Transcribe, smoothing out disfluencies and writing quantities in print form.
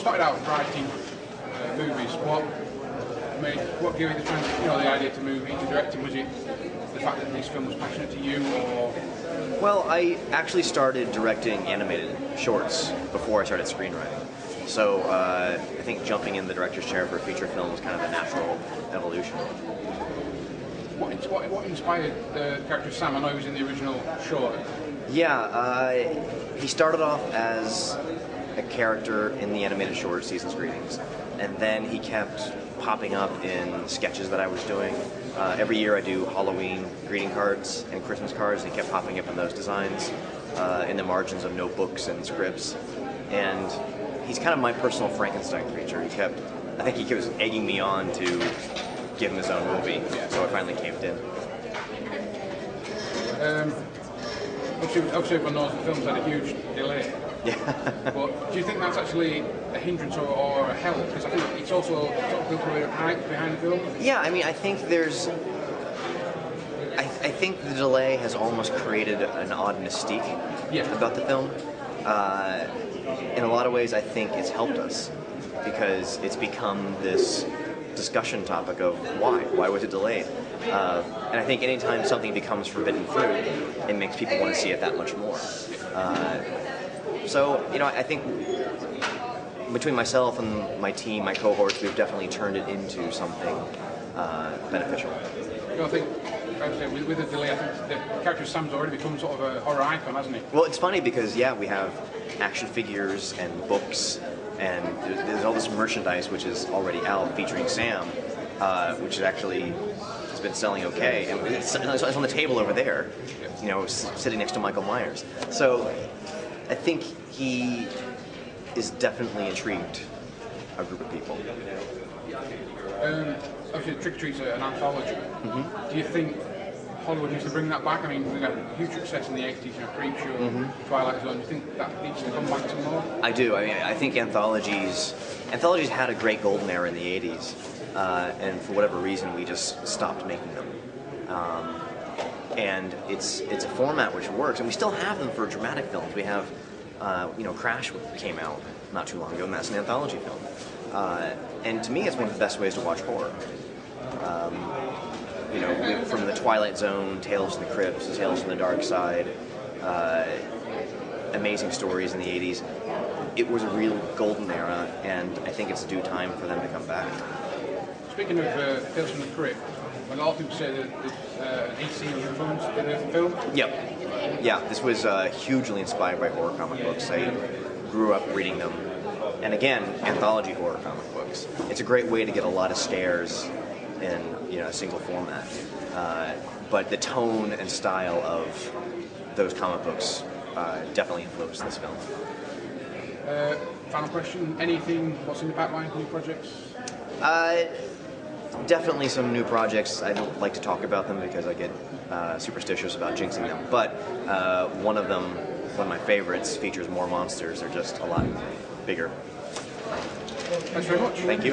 started out writing movies. What gave you the idea to move into directing? Was it the fact that this film was passionate to you, or? Well, I actually started directing animated shorts before I started screenwriting. So I think jumping in the director's chair for a feature film was kind of a natural evolution. What inspired the character Sam? I know he was in the original short. Yeah, he started off as a character in the animated short, Season's Greetings, and then he kept popping up in sketches that I was doing. Every year I do Halloween greeting cards and Christmas cards, and he kept popping up in those designs, in the margins of notebooks and scripts. And he's kind of my personal Frankenstein creature. I think he was egging me on to give him his own movie, so I finally caved in. Obviously everyone knows the film's had a huge delay. Yeah. But do you think that's actually a hindrance or a help? Because I think it's also sort of built a bit of hype behind the film. Yeah, I mean, I think I think the delay has almost created an odd mystique about the film. In a lot of ways, I think it's helped us because it's become this discussion topic of why. Why was it delayed? And I think anytime something becomes forbidden fruit, it makes people want to see it that much more. So, I think between myself and my team, my cohorts, we've definitely turned it into something beneficial. I think, with the delay, I think the character Sam's already become sort of a horror icon, hasn't he? Well, it's funny because, yeah, we have action figures and books, and there's all this merchandise which is already out featuring Sam, which is actually has been selling okay. And it's on the table over there, sitting next to Michael Myers. So I think he is definitely intrigued a group of people. Obviously, Trick or Treat's an anthology. Mm-hmm. Do you think Hollywood needs to bring that back? I mean, we got huge success in the 80s, Creepshow, Twilight Zone. Do you think that needs to come back some more? I do. I mean, I think anthologies had a great golden era in the 80s, and for whatever reason, we just stopped making them. And it's a format which works, and we still have them for dramatic films. We have, Crash came out not too long ago, and that's an anthology film. And to me, it's one of the best ways to watch horror. From the Twilight Zone, Tales from the Crypt, Tales from the Dark Side, amazing stories in the 80s. It was a real golden era, and I think it's due time for them to come back. Speaking of Tales from the Crypt, a lot of people say that there's an EC influence in the film. Yep. Yeah, this was hugely inspired by horror comic books. I grew up reading them. And again, anthology horror comic books. It's a great way to get a lot of scares in a single format. But the tone and style of those comic books definitely influenced this film. Final question, what's in the pipeline, new projects? Definitely some new projects. I don't like to talk about them because I get superstitious about jinxing them. But one of them, one of my favorites, features more monsters. They're just a lot bigger. Thanks very much. Thank you.